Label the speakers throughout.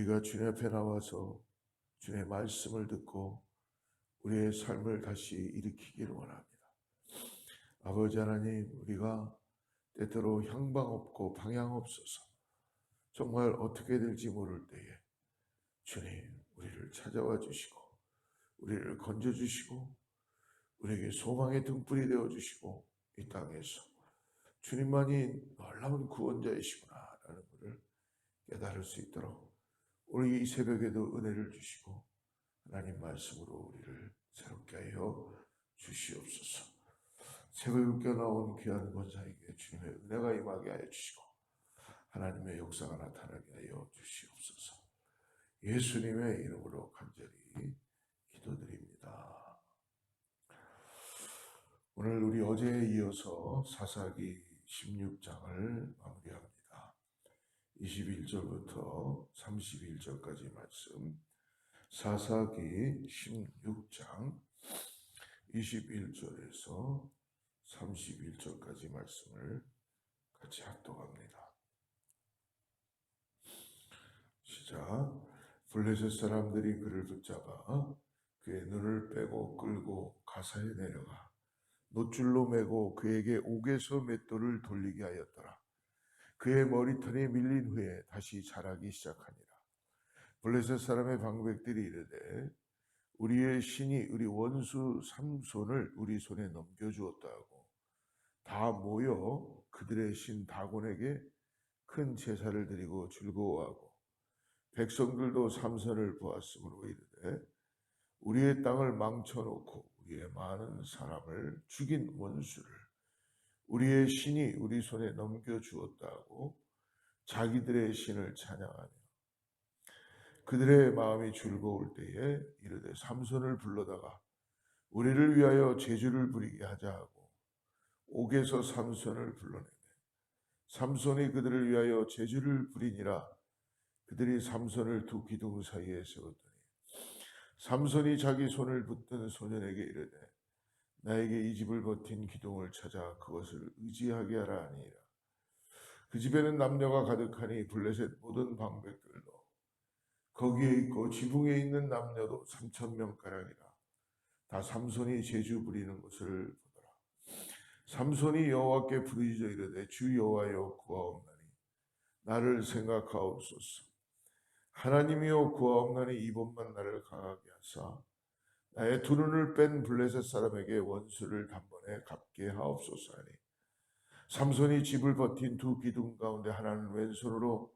Speaker 1: 우리가 주님 앞에 나와서 주님의 말씀을 듣고 우리의 삶을 다시 일으키기를 원합니다. 아버지 하나님, 우리가 때때로 향방 없고 방향 없어서 정말 어떻게 될지 모를 때에 주님, 우리를 찾아와 주시고 우리를 건져주시고 우리에게 소망의 등불이 되어주시고 이 땅에서 주님만이 놀라운 구원자이시구나라는 것을 깨달을 수 있도록 우리 이 새벽에도 은혜를 주시고 하나님 말씀으로 우리를 새롭게 하여 주시옵소서. 새벽에 깨어나온 귀한 권사에게 주님의 은혜가 임하게 하여 주시고 하나님의 역사가 나타나게 하여 주시옵소서. 예수님의 이름으로 간절히 기도드립니다. 오늘 우리 어제에 이어서 사사기 16장을 마무리합니다. 21절부터 31절까지 말씀, 사사기 16장 21절에서 31절까지 말씀을 같이 합독합니다. 시작. 블레셋 사람들이 그를 붙잡아 그의 눈을 빼고 끌고 가사에 내려가 놋줄로 매고 그에게 옥에서 맷돌을 돌리게 하였더라. 그의 머리털이 밀린 후에 다시 자라기 시작하니라. 블레셋 사람의 방백들이 이르되 우리의 신이 우리 원수 삼손을 우리 손에 넘겨주었다 하고 다 모여 그들의 신 다곤에게 큰 제사를 드리고 즐거워하고 백성들도 삼손을 보았으므로 이르되 우리의 땅을 망쳐놓고 우리의 많은 사람을 죽인 원수를 우리의 신이 우리 손에 넘겨주었다 하고 자기들의 신을 찬양하며 그들의 마음이 즐거울 때에 이르되 삼손을 불러다가 우리를 위하여 제주를 부리게 하자 하고 옥에서 삼손을 불러내매 삼손이 그들을 위하여 제주를 부리니라. 그들이 삼손을 두 기둥 사이에 세웠더니 삼손이 자기 손을 붙든 소년에게 이르되 나에게 이 집을 버틴 기둥을 찾아 그것을 의지하게 하라 하니라. 그 집에는 남녀가 가득하니 블레셋 모든 방백들도 거기에 있고 지붕에 있는 남녀도 3,000명가량이라. 다 삼손이 제주 부리는 것을 보더라. 삼손이 여호와께 부르짖어 이르되 주 여호와여 구하옵나니 나를 생각하옵소서. 하나님이여 구하옵나니 이번만 나를 강하게 하사 나의 두 눈을 뺀 블레셋 사람에게 원수를 단번에 갚게 하옵소서 하니 삼손이 집을 버틴 두 기둥 가운데 하나는 왼손으로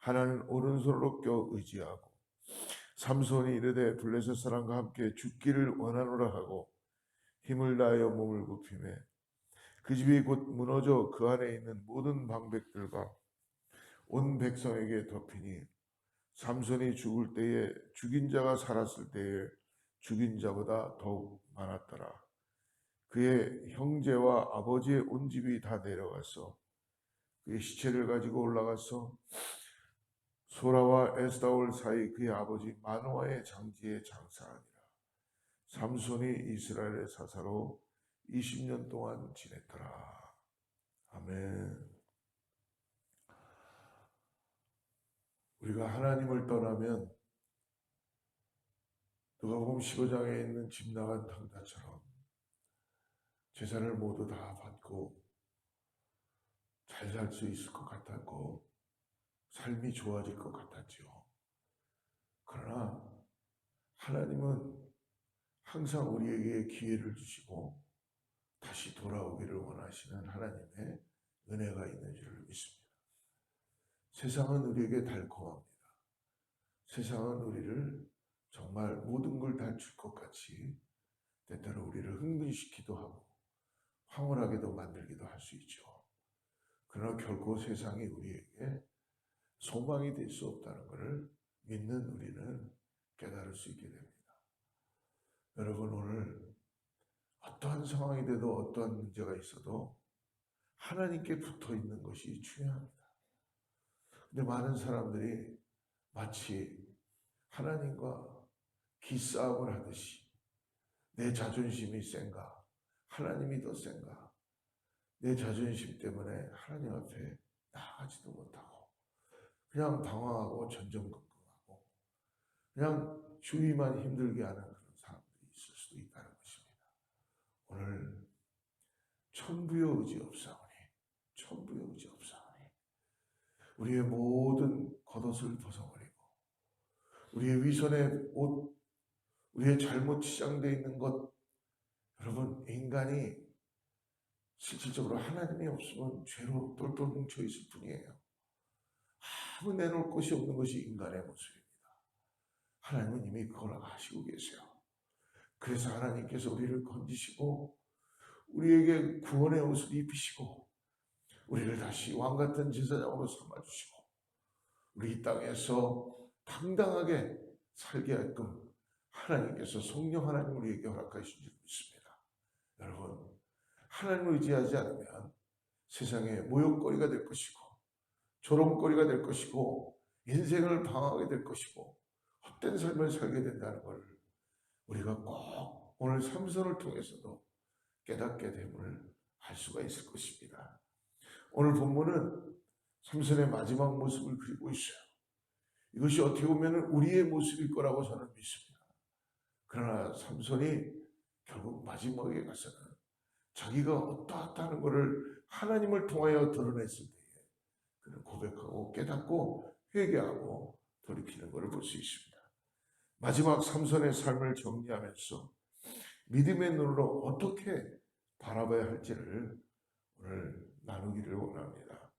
Speaker 1: 하나는 오른손으로 껴 의지하고 삼손이 이르되 블레셋 사람과 함께 죽기를 원하노라 하고 힘을 다하여 몸을 굽히매 그 집이 곧 무너져 그 안에 있는 모든 방백들과 온 백성에게 덮이니 삼손이 죽을 때에 죽인 자가 살았을 때에 죽인 자보다 더욱 많았더라. 그의 형제와 아버지의 온 집이 다 내려가서 그의 시체를 가지고 올라가서 소라와 에스다올 사이 그의 아버지 마노아의 장지에 장사하니라. 삼손이 이스라엘의 사사로 20년 동안 지냈더라. 아멘. 우리가 하나님을 떠나면 누가복음 15장에 있는 집 나간 탕자처럼 재산을 모두 다 받고 잘 살 수 있을 것 같았고 삶이 좋아질 것 같았지요. 그러나 하나님은 항상 우리에게 기회를 주시고 다시 돌아오기를 원하시는 하나님의 은혜가 있는 줄 믿습니다. 세상은 우리에게 달콤합니다. 세상은 우리를 정말 모든 걸 다 줄 것 같이 때때로 우리를 흥분시키기도 하고 황홀하게도 만들기도 할 수 있죠. 그러나 결코 세상이 우리에게 소망이 될 수 없다는 것을 믿는 우리는 깨달을 수 있게 됩니다. 여러분, 오늘 어떠한 상황이 돼도 어떠한 문제가 있어도 하나님께 붙어 있는 것이 중요합니다. 근데 많은 사람들이 마치 하나님과 기싸움을 하듯이 내 자존심이 센가? 하나님이 더 센가? 내 자존심 때문에 하나님 앞에 나아가지도 못하고 그냥 방황하고 전전긍긍하고 그냥 주위만 힘들게 하는 그런 사람들이 있을 수도 있다는 것입니다. 오늘 천부여 의지 없사오니, 천부여 의지 없사오니, 우리의 모든 겉옷을 벗어버리고 우리의 위선의 옷, 우리의 잘못 치장되어 있는 것, 여러분, 인간이 실질적으로 하나님이 없으면 죄로 똘똘 뭉쳐 있을 뿐이에요. 아무 내놓을 것이 없는 것이 인간의 모습입니다. 하나님은 이미 그걸 아시고 계세요. 그래서 하나님께서 우리를 건지시고 우리에게 구원의 옷을 입히시고 우리를 다시 왕같은 제사장으로 삼아주시고 우리 이 땅에서 당당하게 살게 하게끔 하나님께서 성령 하나님 우리에게 허락하신 줄 믿습니다. 여러분, 하나님을 의지하지 않으면 세상에 모욕거리가 될 것이고 조롱거리가 될 것이고 인생을 방황하게 될 것이고 헛된 삶을 살게 된다는 것을 우리가 꼭 오늘 삼손을 통해서도 깨닫게 됨을 알 수가 있을 것입니다. 오늘 본문은 삼손의 마지막 모습을 그리고 있어요. 이것이 어떻게 보면 우리의 모습일 거라고 저는 믿습니다. 그러나 삼손이 결국 마지막에 가서는 자기가 어떠하다는 것을 하나님을 통하여 드러냈을 때에 그는 고백하고 깨닫고 회개하고 돌이키는 것을 볼 수 있습니다. 마지막 삼손의 삶을 정리하면서 믿음의 눈으로 어떻게 바라봐야 할지를 오늘 나누기를 원합니다.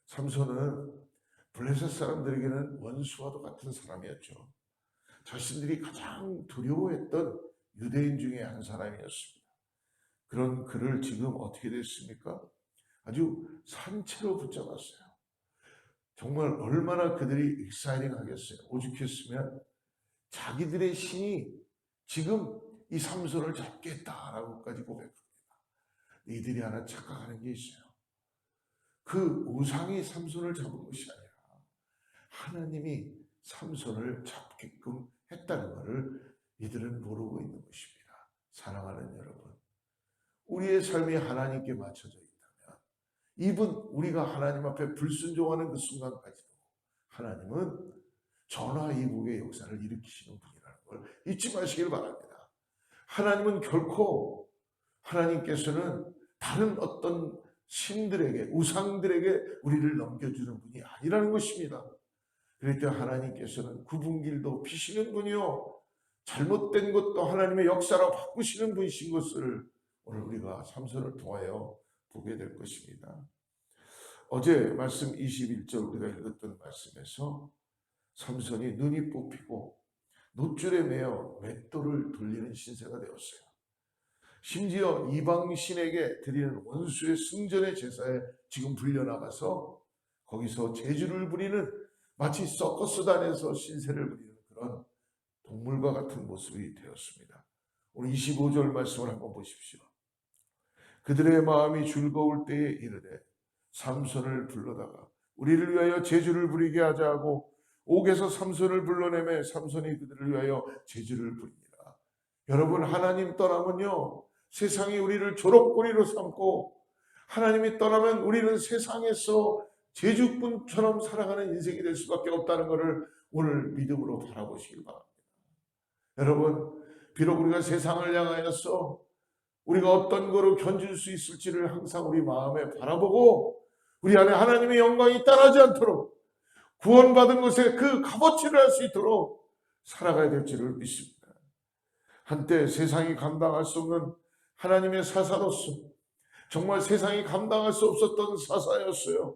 Speaker 1: 삼손은 블레셋 사람들에게는 원수와도 같은 사람이었죠. 자신들이 가장 두려워했던 유대인 중에 한 사람이었습니다. 그런 그를 지금 어떻게 됐습니까? 아주 산채로 붙잡았어요. 정말 얼마나 그들이 익사이팅 하겠어요. 오죽했으면 자기들의 신이 지금 이 삼손을 잡겠다라고까지 고백합니다. 이들이 하나 착각하는 게 있어요. 그 우상이 삼손을 잡은 것이 아니라 하나님이 삼손을 잡게끔 했다는 것을 이들은 모르고 있는 것입니다. 사랑하는 여러분, 우리의 삶이 하나님께 맞춰져 있다면 이분 우리가 하나님 앞에 불순종하는 그 순간까지도 하나님은 전화위복의 역사를 일으키시는 분이라는 걸 잊지 마시길 바랍니다. 하나님은 결코 하나님께서는 다른 어떤 신들에게 우상들에게 우리를 넘겨주는 분이 아니라는 것입니다. 그러니까 하나님께서는 구분길도 피시는 분이요 잘못된 것도 하나님의 역사로 바꾸시는 분이신 것을 오늘 우리가 삼손을 통하여 보게 될 것입니다. 어제 말씀 21절 우리가 읽었던 말씀에서 삼손이 눈이 뽑히고 노줄에 매어 맷돌을 돌리는 신세가 되었어요. 심지어 이방신에게 드리는 원수의 승전의 제사에 지금 불려나가서 거기서 재주를 부리는 마치 서커스단에서 신세를 부리는 그런 동물과 같은 모습이 되었습니다. 오늘 25절 말씀을 한번 보십시오. 그들의 마음이 즐거울 때에 이르되 삼손을 불러다가 우리를 위하여 재주를 부리게 하자 하고 옥에서 삼손을 불러내매 삼손이 그들을 위하여 재주를 부립니다. 여러분, 하나님 떠나면요 세상이 우리를 조롱거리로 삼고 하나님이 떠나면 우리는 세상에서 제주꾼처럼 살아가는 인생이 될 수밖에 없다는 것을 오늘 믿음으로 바라보시길 바랍니다. 여러분, 비록 우리가 세상을 향하여서 우리가 어떤 거로 견줄 수 있을지를 항상 우리 마음에 바라보고 우리 안에 하나님의 영광이 따라지 않도록 구원받은 것에 그 값어치를 할 수 있도록 살아가야 될 줄을 믿습니다. 한때 세상이 감당할 수 없는 하나님의 사사로서 정말 세상이 감당할 수 없었던 사사였어요.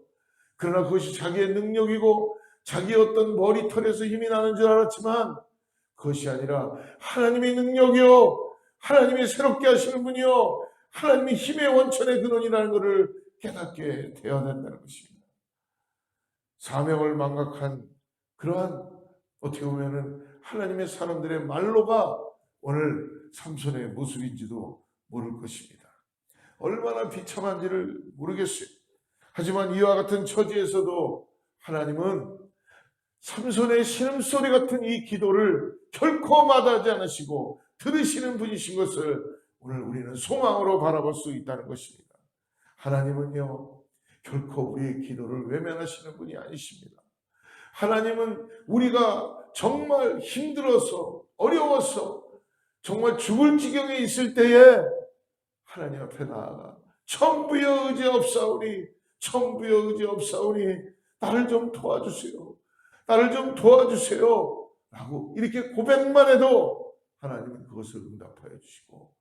Speaker 1: 그러나 그것이 자기의 능력이고 자기의 어떤 머리털에서 힘이 나는 줄 알았지만 그것이 아니라 하나님의 능력이요 하나님이 새롭게 하시는 분이요 하나님이 힘의 원천의 근원이라는 것을 깨닫게 되어야 된다는 것입니다. 사명을 망각한 그러한 어떻게 보면은 하나님의 사람들의 말로가 오늘 삼손의 모습인지도 모를 것입니다. 얼마나 비참한지를 모르겠어요. 하지만 이와 같은 처지에서도 하나님은 삼손의 신음소리 같은 이 기도를 결코 마다하지 않으시고 들으시는 분이신 것을 오늘 우리는 소망으로 바라볼 수 있다는 것입니다. 하나님은요 결코 우리의 기도를 외면하시는 분이 아니십니다. 하나님은 우리가 정말 힘들어서 어려워서 정말 죽을 지경에 있을 때에 하나님 앞에 나아가 천부여 의지 없사오니 천부여 의지 없사오니 나를 좀 도와주세요. 나를 좀 도와주세요. 라고 이렇게 고백만 해도 하나님은 그것을 응답하여 주시고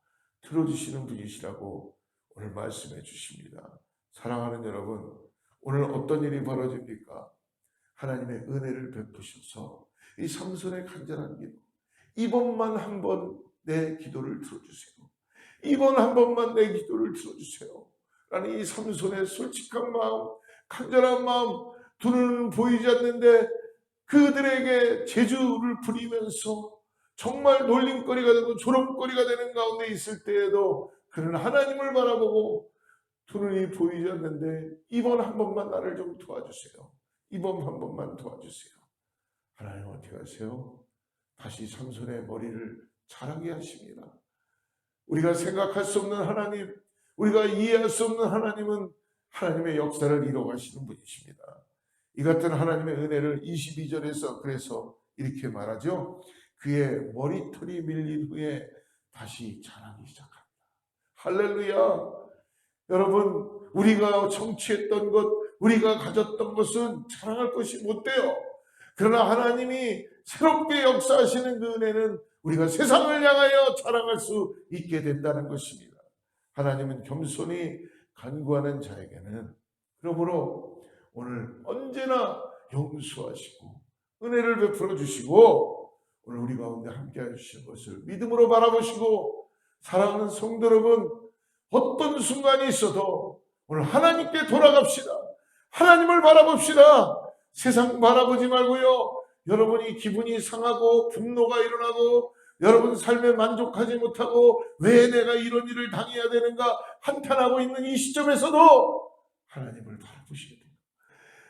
Speaker 1: 들어주시는 분이시라고 오늘 말씀해 주십니다. 사랑하는 여러분, 오늘 어떤 일이 벌어집니까? 하나님의 은혜를 베푸셔서 이 삼손의 간절한 기도, 이번만 한 번 내 기도를 들어주세요. 이번 한 번만 내 기도를 들어주세요. 라는 이 삼손의 솔직한 마음, 간절한 마음, 두 눈은 보이지 않는데 그들에게 재주를 부리면서 정말 놀림거리가 되고 조롱거리가 되는 가운데 있을 때에도 그는 하나님을 바라보고 두 눈이 보이지 않는데 이번 한 번만 나를 좀 도와주세요. 이번 한 번만 도와주세요. 하나님 어떻게 하세요? 다시 삼손의 머리를 자라게 하십니다. 우리가 생각할 수 없는 하나님, 우리가 이해할 수 없는 하나님은 하나님의 역사를 이뤄가시는 분이십니다. 이 같은 하나님의 은혜를 22절에서 그래서 이렇게 말하죠. 그의 머리털이 밀린 후에 다시 자라기 시작합니다. 할렐루야. 여러분, 우리가 성취했던 것, 우리가 가졌던 것은 자랑할 것이 못 돼요. 그러나 하나님이 새롭게 역사하시는 그 은혜는 우리가 세상을 향하여 자랑할 수 있게 된다는 것입니다. 하나님은 겸손히 간구하는 자에게는 그러므로 오늘 언제나 용서하시고 은혜를 베풀어 주시고 오늘 우리 가운데 함께해 주신 것을 믿음으로 바라보시고 사랑하는 성도 여러분, 어떤 순간이 있어도 오늘 하나님께 돌아갑시다. 하나님을 바라봅시다. 세상 바라보지 말고요. 여러분이 기분이 상하고 분노가 일어나고 여러분 삶에 만족하지 못하고 왜 내가 이런 일을 당해야 되는가 한탄하고 있는 이 시점에서도 하나님을 바라보셔야 됩니다.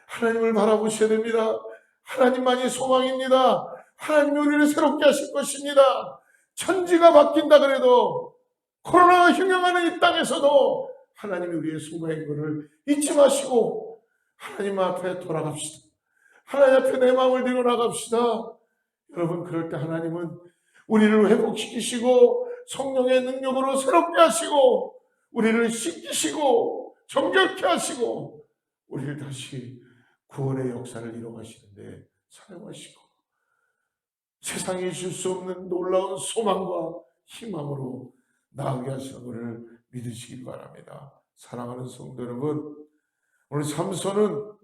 Speaker 1: 하나님을 바라보셔야 됩니다. 하나님만이 소망입니다. 하나님이 우리를 새롭게 하실 것입니다. 천지가 바뀐다 그래도 코로나가 흉흉하는 이 땅에서도 하나님이 우리의 소망인 것을 잊지 마시고 하나님 앞에 돌아갑시다. 하나님 앞에 내 마음을 들고 나갑시다. 여러분, 그럴 때 하나님은 우리를 회복시키시고 성령의 능력으로 새롭게 하시고 우리를 씻기시고 정결케 하시고 우리를 다시 구원의 역사를 이뤄가시는데 사용하시고 세상이 줄 수 없는 놀라운 소망과 희망으로 나아가게 하시는 것을 믿으시길 바랍니다. 사랑하는 성도 여러분, 오늘 삼손은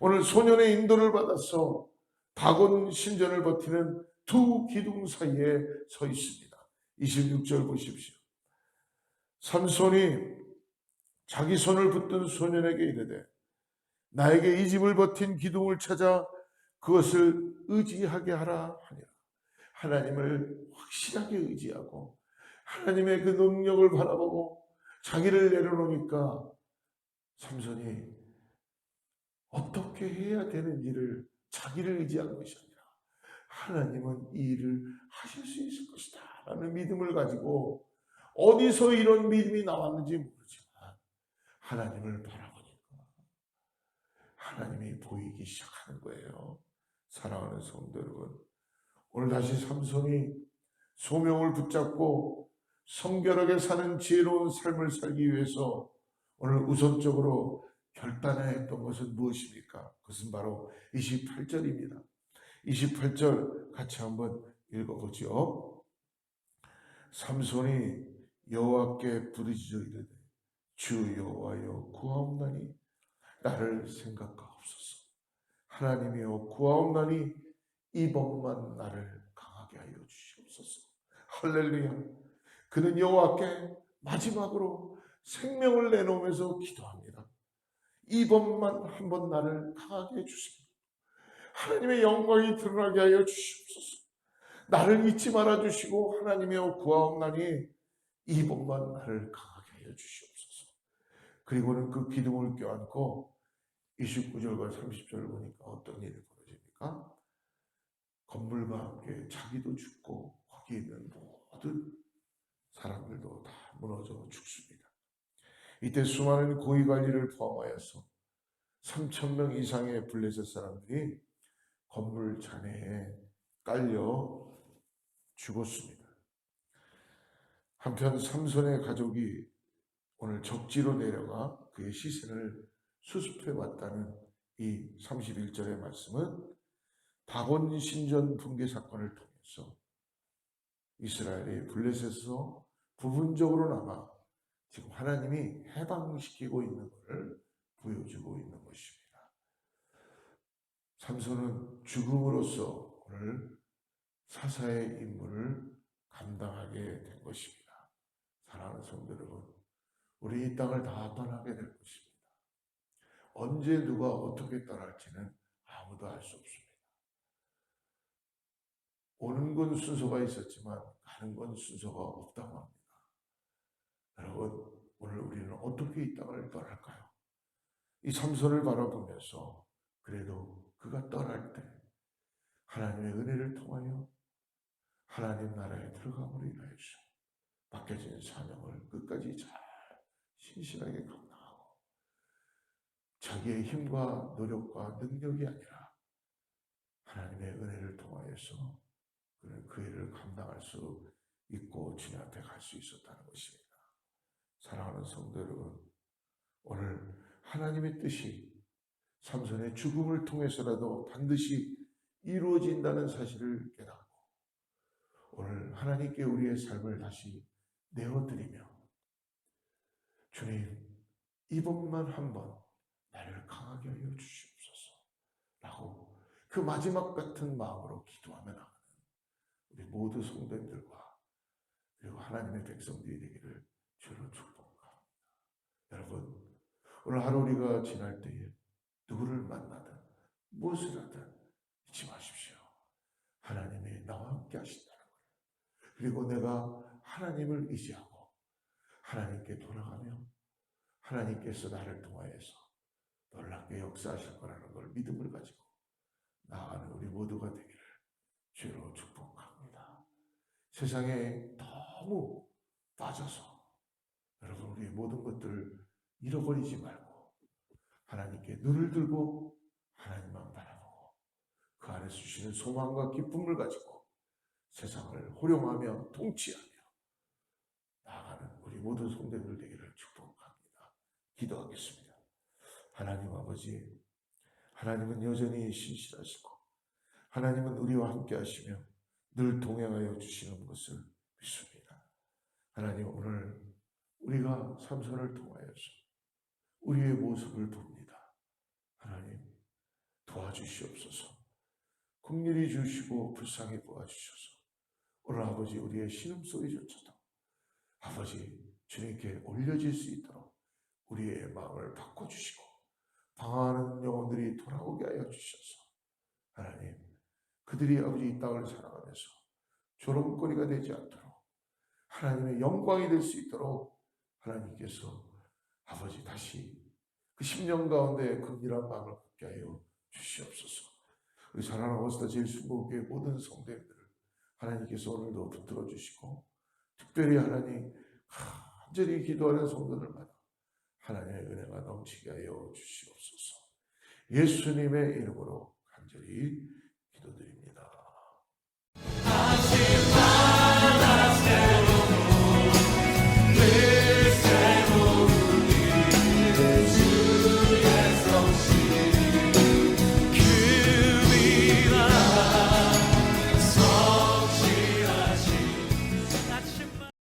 Speaker 1: 오늘 소년의 인도를 받아서 다곤 신전을 버티는 두 기둥 사이에 서 있습니다. 26절 보십시오. 삼손이 자기 손을 붙든 소년에게 이르되 나에게 이 집을 버틴 기둥을 찾아 그것을 의지하게 하라 하니라. 하나님을 확실하게 의지하고 하나님의 그 능력을 바라보고 자기를 내려놓으니까 삼손이 어떻게 해야 되는지를 자기를 의지한 것이 아니라 하나님은 이 일을 하실 수 있을 것이다 라는 믿음을 가지고 어디서 이런 믿음이 나왔는지 모르지만 하나님을 바라보니까 하나님이 보이기 시작하는 거예요. 사랑하는 성도 여러분, 오늘 다시 삼손이 소명을 붙잡고 성결하게 사는 지혜로운 삶을 살기 위해서 오늘 우선적으로 결단해야 했던 것은 무엇입니까? 그것은 바로 28절입니다. 28절 같이 한번 읽어보죠. 삼손이 여호와께 부르짖어 이르되 주 여호와여 구하옵나니 나를 생각하옵소서. 하나님이여 구하옵나니 이번만 나를 강하게 하여 주시옵소서. 할렐루야. 그는 여호와께 마지막으로 생명을 내놓으면서 기도합니다. 이번만 한번 나를 강하게 해주세요. 하나님의 영광이 드러나게 하여 주시옵소서. 나를 잊지 말아 주시고 하나님이여 구하옵나니 이번만 나를 강하게 하여 주시옵소서. 그리고는 그 기둥을 껴안고 29절과 30절을 보니까 어떤 일이 벌어집니까? 건물과 함께 자기도 죽고 거기 있는 모든 사람들도 다 무너져 죽습니다. 이때 수많은 고위관리를 포함하여서 3,000명 이상의 블레셋 사람들이 건물 잔해에 깔려 죽었습니다. 한편 삼손의 가족이 오늘 적지로 내려가 그의 시신을 수습해 왔다는 이 31절의 말씀은 다곤 신전 붕괴 사건을 통해서 이스라엘이 블레셋에서 부분적으로나마 지금 하나님이 해방시키고 있는 것을 보여주고 있는 것입니다. 삼손은 죽음으로써 오늘 사사의 임무를 감당하게 된 것입니다. 사랑하는 성도 여러분, 우리 이 땅을 다 떠나게 될 것입니다. 언제 누가 어떻게 떠날지는 아무도 알 수 없습니다. 오는 건 순서가 있었지만 가는 건 순서가 없다고 합니다. 여러분, 오늘 우리는 어떻게 이 땅을 떠날까요? 이 삼손을 바라보면서 그래도 그가 떠날 때 하나님의 은혜를 통하여 하나님 나라에 들어감으로 인하여서 맡겨진 사명을 끝까지 잘 신실하게 감당하고 자기의 힘과 노력과 능력이 아니라 하나님의 은혜를 통하여서 그는 그 일을 감당할 수 있고 주님 앞에 갈 수 있었다는 것입니다. 사랑하는 성도 여러분, 오늘 하나님의 뜻이 삼손의 죽음을 통해서라도 반드시 이루어진다는 사실을 깨닫고 오늘 하나님께 우리의 삶을 다시 내어드리며 주님, 이번만 한번 나를 강하게 하여 주시옵소서 라고 그 마지막 같은 마음으로 기도하며 나가는 우리 모두 성도님들과 그리고 하나님의 백성들이 되기를 주로 축복합니다. 여러분, 오늘 하루 우리가 지날 때에 누구를 만나든 무엇을 하든 잊지 마십시오. 하나님이 나와 함께 하신다는 거예요. 그리고 내가 하나님을 의지하고 하나님께 돌아가며 하나님께서 나를 통하여서 놀랍게 역사하실 거라는 걸 믿음을 가지고 나아가는 우리 모두가 되기를 주로 축복합니다. 세상에 너무 빠져서 여러분 우리 모든 것들을 잃어버리지 말고 하나님께 눈을 들고 하나님만 바라보고 그 안에 주시는 소망과 기쁨을 가지고 세상을 호령하며 통치하며 나아가는 우리 모든 성도들 되기를 축복합니다. 기도하겠습니다. 하나님 아버지, 하나님은 여전히 신실하시고 하나님은 우리와 함께 하시며 늘 동행하여 주시는 것을 믿습니다. 하나님, 오늘 우리가 삼손을 통하여서 우리의 모습을 봅니다. 하나님, 도와주시옵소서. 긍휼히 주시고 불쌍히 보아주셔서 오늘 아버지 우리의 신음소리조차도 아버지 주님께 올려질 수 있도록 우리의 마음을 바꿔주시고 방황하는 영혼들이 돌아오게 하여 주셔서 하나님, 그들이 아버지 이 땅을 살아가면서 조롱거리가 되지 않도록 하나님의 영광이 될 수 있도록 하나님께서 아버지 다시 그 10년 가운데 긍휼한 마음을 갖게 하여 주시옵소서. 우리 사랑하는 원스타 제일 순복교회 모든 성도님들을 하나님께서 오늘도 붙들어 주시고 특별히 하나님 간절히 기도하는 성도들마다 하나님의 은혜가 넘치게 하여 주시옵소서. 예수님의 이름으로 간절히